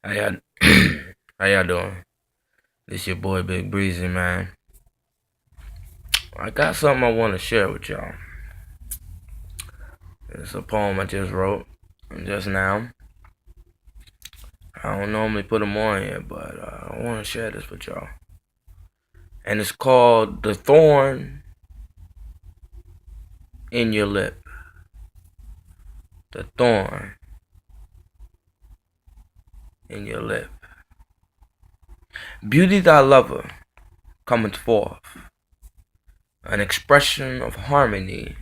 How y'all, how y'all doing? This your boy Big Breezy, man. I got something I want to share with y'all. It's a poem I just wrote just now. I don't normally put them on here, but I want to share this with y'all. And it's called The Thorn in Your Lip. The Thorn in Your Lip. Beauty thy lover cometh forth, an expression of harmony,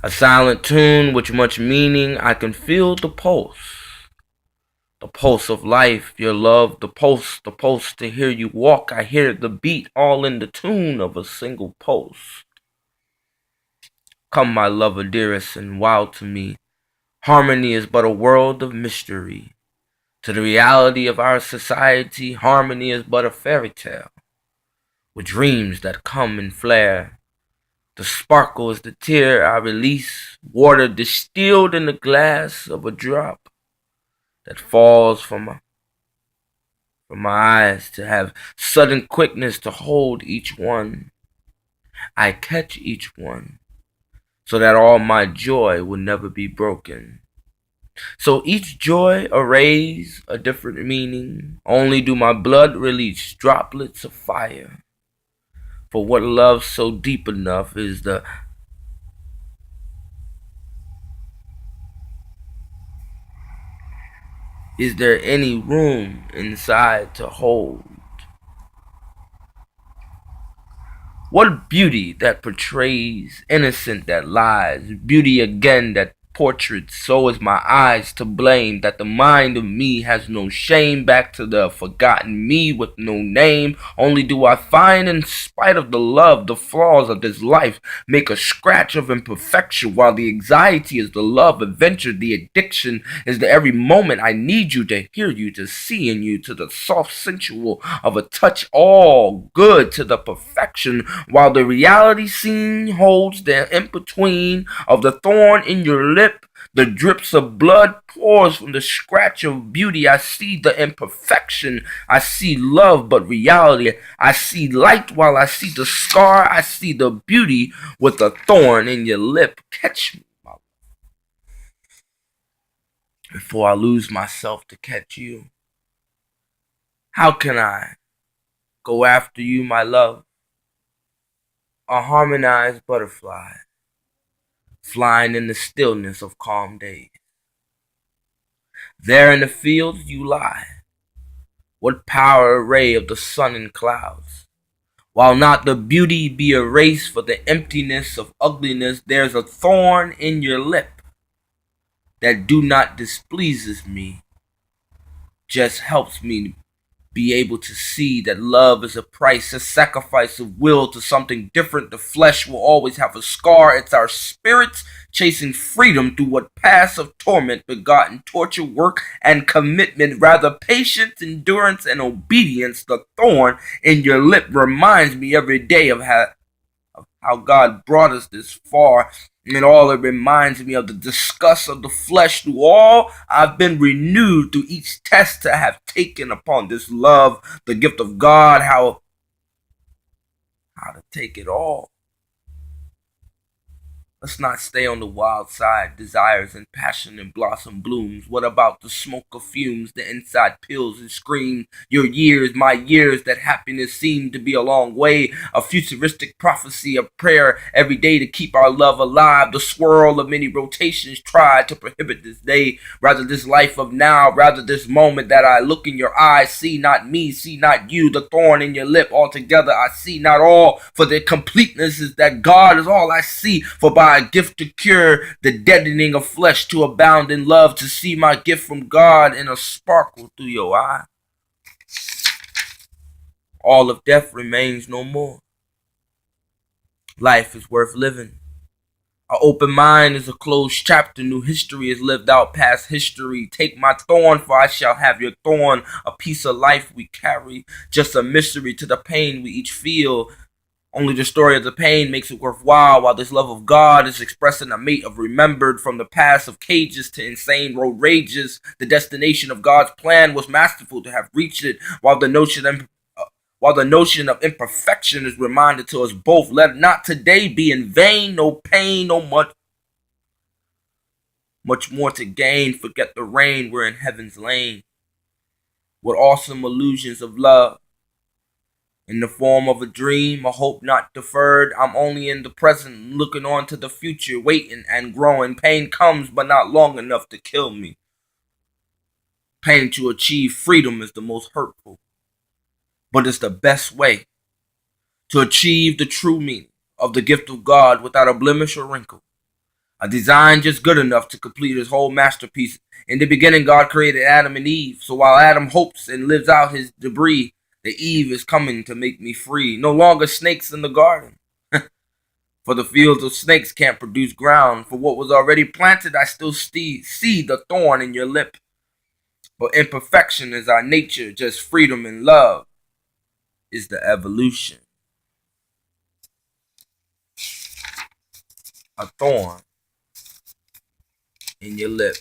a silent tune with much meaning. I can feel the pulse of life, your love, the pulse to hear you walk. I hear the beat all in the tune of a single pulse. Come, my lover, dearest, and wild to me. Harmony is but a world of mystery. To the reality of our society, harmony is but a fairy tale, with dreams that come and flare. The sparkle is the tear I release, water distilled in the glass of a drop that falls from my eyes, to have sudden quickness to hold each one. I catch each one, so that all my joy will never be broken. So each joy arrays a different meaning. Only do my blood release droplets of fire. For what love so deep enough is there any room inside to hold? What beauty that portrays innocent that lies, beauty again that portraits, so is my eyes to blame, that the mind of me has no shame, back to the forgotten me with no name. Only do I find, in spite of the love, the flaws of this life make a scratch of imperfection, while the anxiety is the love adventure, the addiction is the every moment I need you, to hear you, to see in you, to the soft sensual of a touch, all good to the perfection, while the reality scene holds the in-between of the thorn in your lip. The drips of blood pours from the scratch of beauty. I see the imperfection. I see love, but reality. I see light while I see the scar. I see the beauty with a thorn in your lip. Catch me before I lose myself to catch you. How can I go after you, my love? A harmonized butterfly, flying in the stillness of calm days. There in the fields you lie, what power array of the sun and clouds. While not the beauty be erased for the emptiness of ugliness, there's a thorn in your lip that do not displeases me, just helps me be able to see that love is a price, a sacrifice of will to something different. The flesh will always have a scar. It's our spirits chasing freedom through what paths of torment, begotten torture, work, and commitment. Rather, patience, endurance, and obedience. The thorn in your lip reminds me every day of how God brought us this far. And all it reminds me of the disgust of the flesh. Through all, I've been renewed through each test to have taken upon this love, the gift of God, how to take it all. Let's not stay on the wild side, desires and passion and blossom blooms. What about the smoke of fumes, the inside pills and scream? Your years, my years, that happiness seemed to be a long way. A futuristic prophecy, a prayer every day to keep our love alive. The swirl of many rotations try to prohibit this day. Rather this life of now, rather this moment that I look in your eyes. See not me, see not you, the thorn in your lip. Altogether I see not all, for the completeness is that God is all I see. For by a gift to cure the deadening of flesh, to abound in love, to see my gift from God in a sparkle through your eye. All of death remains no more. Life is worth living. An open mind is a closed chapter. New history is lived out past history. Take my thorn, for I shall have your thorn. A piece of life we carry, just a mystery to the pain we each feel. Only the story of the pain makes it worthwhile, while this love of God is expressed in a mate of remembered from the past of cages to insane road rages. The destination of God's plan was masterful to have reached it, while the notion of imperfection is reminded to us both. Let not today be in vain, no pain, no much more to gain. Forget the rain, we're in heaven's lane. With awesome illusions of love, in the form of a dream, a hope not deferred. I'm only in the present, looking on to the future, waiting and growing. Pain comes, but not long enough to kill me. Pain to achieve freedom is the most hurtful, but it's the best way to achieve the true meaning of the gift of God without a blemish or wrinkle. A design just good enough to complete his whole masterpiece. In the beginning, God created Adam and Eve. So while Adam hopes and lives out his debris, the Eve is coming to make me free. No longer snakes in the garden. For the fields of snakes can't produce ground. For what was already planted, I still see the thorn in your lip. But imperfection is our nature, just freedom and love is the evolution. A thorn in your lip.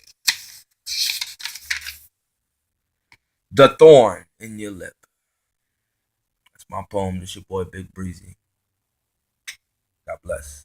The thorn in your lip. That's my poem. This your boy Big Breezy. God bless.